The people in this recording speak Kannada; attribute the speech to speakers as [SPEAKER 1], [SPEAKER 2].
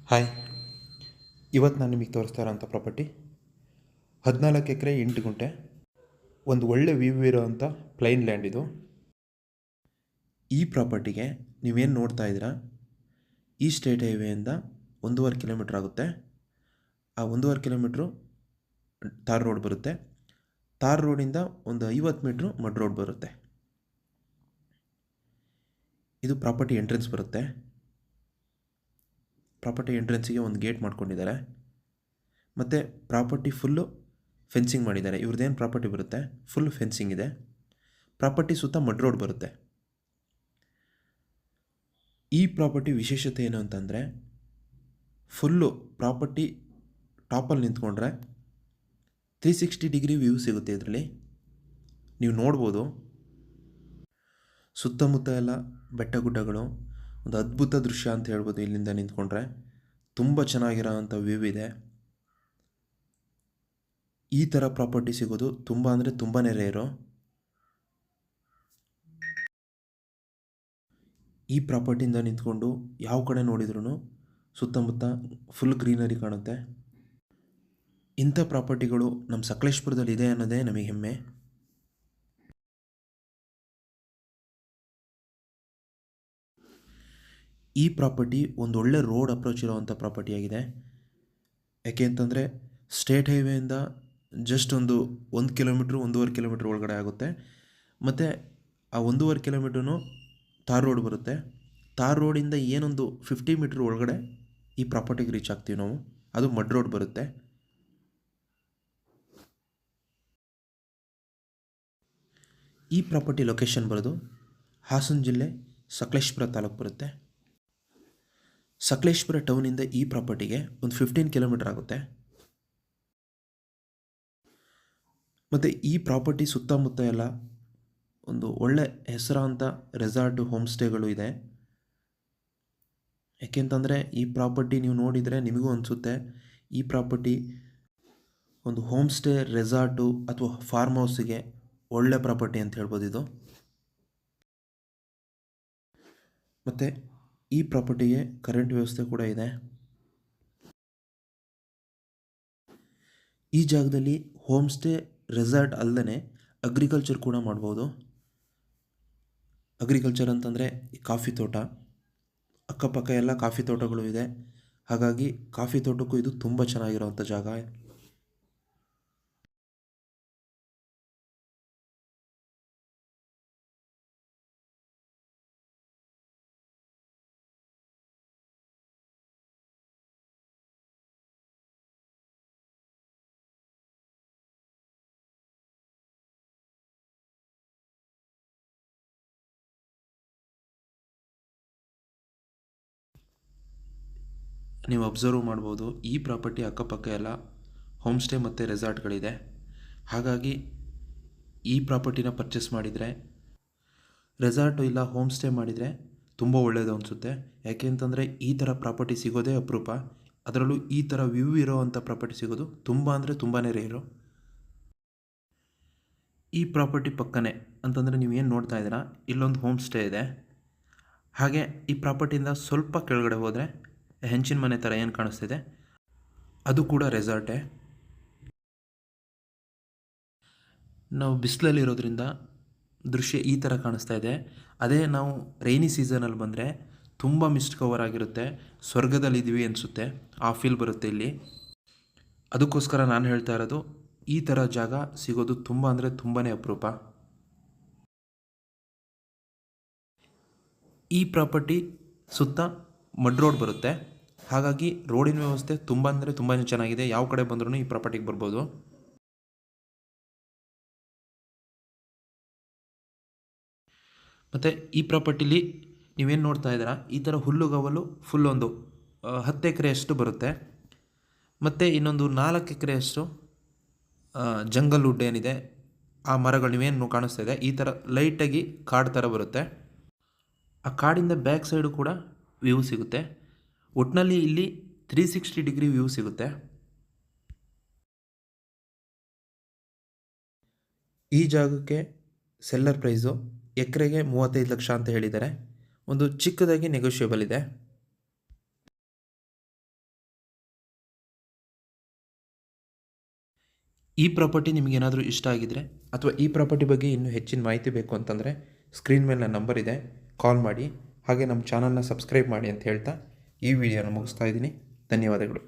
[SPEAKER 1] ಹಾಯ್, ಇವತ್ತು ನಾನು ನಿಮಗೆ ತೋರಿಸ್ತಾ ಇರೋಂಥ ಪ್ರಾಪರ್ಟಿ 14 ಎಕರೆ 8 ಗುಂಟೆ, ಒಂದು ಒಳ್ಳೆ ವ್ಯೂ ಇರೋವಂಥ ಪ್ಲೈನ್ ಲ್ಯಾಂಡ್ ಇದು. ಈ ಪ್ರಾಪರ್ಟಿಗೆ ನೀವೇನು ನೋಡ್ತಾ ಇದ್ದೀರಾ, ಈ ಸ್ಟೇಟ್ ಹೈವೇಯಿಂದ 1.5 ಕಿಲೋಮೀಟ್ರ್ ಆಗುತ್ತೆ. ಆ 1.5 ಕಿಲೋಮೀಟ್ರು ತಾರ್ ರೋಡ್ ಬರುತ್ತೆ. ತಾರ್ ರೋಡಿಂದ ಒಂದು 50 ಮೀಟ್ರು ಮಡ್ ರೋಡ್ ಬರುತ್ತೆ. ಇದು ಪ್ರಾಪರ್ಟಿ ಎಂಟ್ರೆನ್ಸ್ ಬರುತ್ತೆ. ಪ್ರಾಪರ್ಟಿ ಎಂಟ್ರೆನ್ಸಿಗೆ ಒಂದು ಗೇಟ್ ಮಾಡ್ಕೊಂಡಿದ್ದಾರೆ. ಮತ್ತು ಪ್ರಾಪರ್ಟಿ ಫುಲ್ಲು ಫೆನ್ಸಿಂಗ್ ಮಾಡಿದ್ದಾರೆ. ಇವ್ರದ್ದೇನು ಪ್ರಾಪರ್ಟಿ ಬರುತ್ತೆ, ಫುಲ್ ಫೆನ್ಸಿಂಗ್ ಇದೆ. ಪ್ರಾಪರ್ಟಿ ಸುತ್ತ ಮಡ್ ರೋಡ್ ಬರುತ್ತೆ. ಈ ಪ್ರಾಪರ್ಟಿ ವಿಶೇಷತೆ ಏನು ಅಂತಂದರೆ, ಫುಲ್ಲು ಪ್ರಾಪರ್ಟಿ ಟಾಪಲ್ಲಿ ನಿಂತ್ಕೊಂಡ್ರೆ 360 ಡಿಗ್ರಿ ವ್ಯೂ ಸಿಗುತ್ತೆ. ಇದರಲ್ಲಿ ನೀವು ನೋಡ್ಬೋದು, ಸುತ್ತಮುತ್ತ ಎಲ್ಲ ಬೆಟ್ಟ ಗುಡ್ಡಗಳು, ಒಂದು ಅದ್ಭುತ ದೃಶ್ಯ ಅಂತ ಹೇಳ್ಬೋದು. ಇಲ್ಲಿಂದ ನಿಂತ್ಕೊಂಡ್ರೆ ತುಂಬ ಚೆನ್ನಾಗಿರೋವಂಥ ವ್ಯೂ ಇದೆ. ಈ ಥರ ಪ್ರಾಪರ್ಟಿ ಸಿಗೋದು ತುಂಬ ಅಂದರೆ ತುಂಬಾ ರೇರು. ಈ ಪ್ರಾಪರ್ಟಿಯಿಂದ ನಿಂತ್ಕೊಂಡು ಯಾವ ಕಡೆ ನೋಡಿದ್ರೂ ಸುತ್ತಮುತ್ತ ಫುಲ್ ಗ್ರೀನರಿ ಕಾಣುತ್ತೆ. ಇಂಥ ಪ್ರಾಪರ್ಟಿಗಳು ನಮ್ಮ ಸಕಲೇಶಪುರದಲ್ಲಿ ಇದೆ ಅನ್ನೋದೇ ನಮಗೆ ಹೆಮ್ಮೆ. ಈ ಪ್ರಾಪರ್ಟಿ ಒಂದು ಒಳ್ಳೆ ರೋಡ್ ಅಪ್ರೋಚ್ ಇರೋವಂಥ ಪ್ರಾಪರ್ಟಿಯಾಗಿದೆ. ಯಾಕೆ ಅಂತಂದರೆ ಸ್ಟೇಟ್ ಹೈವೇಯಿಂದ ಜಸ್ಟ್ ಒಂದು 1 ಕಿಲೋಮೀಟ್ರ್ 1.5 ಕಿಲೋಮೀಟ್ರ್ ಒಳಗಡೆ ಆಗುತ್ತೆ. ಮತ್ತು ಆ 1.5 ಕಿಲೋಮೀಟ್ರೂ ತಾರ್ ರೋಡ್ ಬರುತ್ತೆ. ತಾರ್ ರೋಡಿಂದ ಏನೊಂದು 50 ಮೀಟ್ರ್ ಒಳಗಡೆ ಈ ಪ್ರಾಪರ್ಟಿಗೆ ರೀಚ್ ಆಗ್ತೀವಿ ನಾವು. ಅದು ಮಡ್ ರೋಡ್ ಬರುತ್ತೆ. ಈ ಪ್ರಾಪರ್ಟಿ ಲೊಕೇಶನ್ ಬರೋದು ಹಾಸನ ಜಿಲ್ಲೆ ಸಕಲೇಶಪುರ ತಾಲೂಕು ಬರುತ್ತೆ. ಸಕಲೇಶಪುರ ಟೌನಿಂದ ಈ ಪ್ರಾಪರ್ಟಿಗೆ ಒಂದು 15 ಕಿಲೋಮೀಟ್ರ್ ಆಗುತ್ತೆ. ಮತ್ತು ಈ ಪ್ರಾಪರ್ಟಿ ಸುತ್ತಮುತ್ತ ಎಲ್ಲ ಒಂದು ಒಳ್ಳೆ ಹೆಸರಾಂತ ರೆಸಾರ್ಟು ಹೋಮ್ ಸ್ಟೇಗಳು ಇದೆ. ಯಾಕೆಂತಂದರೆ ಈ ಪ್ರಾಪರ್ಟಿ ನೀವು ನೋಡಿದರೆ ನಿಮಗೂ ಅನಿಸುತ್ತೆ, ಈ ಪ್ರಾಪರ್ಟಿ ಒಂದು ಹೋಮ್ ಸ್ಟೇ, ರೆಸಾರ್ಟು ಅಥವಾ ಫಾರ್ಮ್ ಹೌಸಿಗೆ ಒಳ್ಳೆ ಪ್ರಾಪರ್ಟಿ ಅಂತ ಹೇಳ್ಬೋದು ಇದು. ಮತ್ತು ಈ ಪ್ರಾಪರ್ಟಿಗೆ ಕರೆಂಟ್ ವ್ಯವಸ್ಥೆ ಕೂಡ ಇದೆ. ಈ ಜಾಗದಲ್ಲಿ ಹೋಮ್ ಸ್ಟೇ, ರೆಸಾರ್ಟ್ ಅಲ್ಲದೆ ಅಗ್ರಿಕಲ್ಚರ್ ಕೂಡ ಮಾಡ್ಬೋದು. ಅಗ್ರಿಕಲ್ಚರ್ ಅಂತಂದರೆ ಕಾಫಿ ತೋಟ, ಅಕ್ಕಪಕ್ಕ ಎಲ್ಲ ಕಾಫಿ ತೋಟಗಳು ಇದೆ. ಹಾಗಾಗಿ ಕಾಫಿ ತೋಟಕ್ಕೂ ಇದು ತುಂಬ ಚೆನ್ನಾಗಿರೋವಂಥ ಜಾಗ. ನೀವು ಅಬ್ಸರ್ವ್ ಮಾಡ್ಬೋದು, ಈ ಪ್ರಾಪರ್ಟಿ ಅಕ್ಕಪಕ್ಕ ಎಲ್ಲ ಹೋಮ್ ಸ್ಟೇ ಮತ್ತು ರೆಸಾರ್ಟ್ಗಳಿದೆ. ಹಾಗಾಗಿ ಈ ಪ್ರಾಪರ್ಟಿನ ಪರ್ಚೇಸ್ ಮಾಡಿದರೆ, ರೆಸಾರ್ಟು ಇಲ್ಲ ಹೋಮ್ ಸ್ಟೇ ಮಾಡಿದರೆ ತುಂಬ ಒಳ್ಳೆಯದು ಅನಿಸುತ್ತೆ. ಯಾಕೆ ಅಂತಂದರೆ ಈ ಥರ ಪ್ರಾಪರ್ಟಿ ಸಿಗೋದೇ ಅಪರೂಪ. ಅದರಲ್ಲೂ ಈ ಥರ ವ್ಯೂ ಇರೋವಂಥ ಪ್ರಾಪರ್ಟಿ ಸಿಗೋದು ತುಂಬ ಅಂದರೆ ತುಂಬಾ ರೇರು. ಈ ಪ್ರಾಪರ್ಟಿ ಪಕ್ಕನೇ ಅಂತಂದರೆ ನೀವೇನು ನೋಡ್ತಾ ಇದ್ದೀರಾ, ಇಲ್ಲೊಂದು ಹೋಮ್ ಸ್ಟೇ ಇದೆ. ಹಾಗೆ ಈ ಪ್ರಾಪರ್ಟಿಯಿಂದ ಸ್ವಲ್ಪ ಕೆಳಗಡೆ ಹೋದರೆ ಹೆಂಚಿನ ಮನೆ ಥರ ಏನು ಕಾಣಿಸ್ತಿದೆ, ಅದು ಕೂಡ ರೆಸಾರ್ಟೇ. ನಾವು ಬಿಸಿಲಲ್ಲಿರೋದ್ರಿಂದ ದೃಶ್ಯ ಈ ಥರ ಕಾಣಿಸ್ತಾ ಇದೆ. ಅದೇ ನಾವು ರೈನಿ ಸೀಸನಲ್ಲಿ ಬಂದರೆ ತುಂಬ ಮಿಸ್ಟ್ ಕವರ್ ಆಗಿರುತ್ತೆ, ಸ್ವರ್ಗದಲ್ಲಿದ್ದೀವಿ ಅನಿಸುತ್ತೆ, ಆ ಫೀಲ್ ಬರುತ್ತೆ ಇಲ್ಲಿ. ಅದಕ್ಕೋಸ್ಕರ ನಾನು ಹೇಳ್ತಾ ಇರೋದು, ಈ ಥರ ಜಾಗ ಸಿಗೋದು ತುಂಬ ಅಂದರೆ ತುಂಬಾ ಅಪರೂಪ. ಈ ಪ್ರಾಪರ್ಟಿ ಸುತ್ತ ಮಡ್ ರೋಡ್ ಬರುತ್ತೆ. ಹಾಗಾಗಿ ರೋಡಿನ ವ್ಯವಸ್ಥೆ ತುಂಬ ಅಂದರೆ ತುಂಬಾ ಚೆನ್ನಾಗಿದೆ. ಯಾವ ಕಡೆ ಬಂದ್ರೂ ಈ ಪ್ರಾಪರ್ಟಿಗೆ ಬರ್ಬೋದು. ಮತ್ತು ಈ ಪ್ರಾಪರ್ಟಿಲಿ ನೀವೇನು ನೋಡ್ತಾ ಇದ್ದೀರಾ, ಈ ಥರ ಹುಲ್ಲುಗಾವಲು ಫುಲ್ ಒಂದು 10 ಎಕರೆಯಷ್ಟು ಬರುತ್ತೆ. ಮತ್ತು ಇನ್ನೊಂದು 4 ಎಕರೆಯಷ್ಟು ಜಂಗಲ್ ವುಡ್ ಏನಿದೆ, ಆ ಮರಗಳು ನೀವೇನು ಕಾಣಿಸ್ತಾ ಇದೆ, ಈ ಥರ ಲೈಟಾಗಿ ಕಾಡು ಥರ ಬರುತ್ತೆ. ಆ ಕಾಡಿಂದ ಬ್ಯಾಕ್ ಸೈಡು ಕೂಡ ವ್ಯೂ ಸಿಗುತ್ತೆ. ಒಟ್ಟಿನಲ್ಲಿ ಇಲ್ಲಿ 360 ಡಿಗ್ರಿ ವ್ಯೂ ಸಿಗುತ್ತೆ. ಈ ಜಾಗಕ್ಕೆ ಸೆಲ್ಲರ್ ಪ್ರೈಸು ಎಕರೆಗೆ 35 ಲಕ್ಷ ಅಂತ ಹೇಳಿದ್ದಾರೆ. ಒಂದು ಚಿಕ್ಕದಾಗಿ ನೆಗೋಷಿಯಬಲ್ ಇದೆ. ಈ ಪ್ರಾಪರ್ಟಿ ನಿಮಗೇನಾದರೂ ಇಷ್ಟ ಆಗಿದರೆ ಅಥವಾ ಈ ಪ್ರಾಪರ್ಟಿ ಬಗ್ಗೆ ಇನ್ನೂ ಹೆಚ್ಚಿನ ಮಾಹಿತಿ ಬೇಕು ಅಂತಂದರೆ ಸ್ಕ್ರೀನ್ ಮೇಲೆ ನನ್ನ ನಂಬರ್ ಇದೆ, ಕಾಲ್ ಮಾಡಿ. ಹಾಗೆ ನಮ್ಮ ಚಾನಲ್ನ ಸಬ್ಸ್ಕ್ರೈಬ್ ಮಾಡಿ ಅಂತ ಹೇಳ್ತಾ ಈ ವಿಡಿಯೋನ ಮುಗಿಸ್ತಾ ಇದ್ದೀನಿ. ಧನ್ಯವಾದಗಳು.